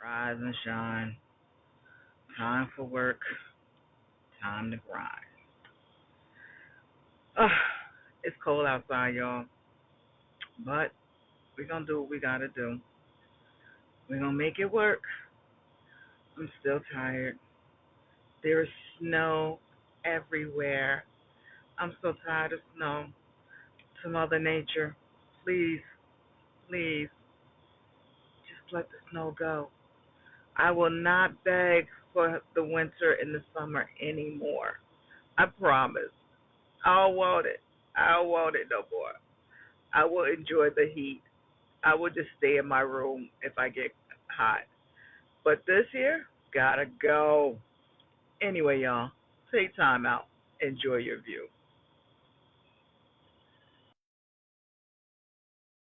Rise and shine. Time for work. Time to grind. Ugh, it's cold outside, y'all. But we're going to do what we got to do. We're going to make it work. I'm still tired. There is snow everywhere. I'm so tired of snow. To Mother Nature, please, please, just let the snow go. I will not beg for the winter and the summer anymore. I promise. I don't want it. I don't want it no more. I will enjoy the heat. I will just stay in my room if I get hot. But this year, gotta go. Anyway, y'all, take time out. Enjoy your view.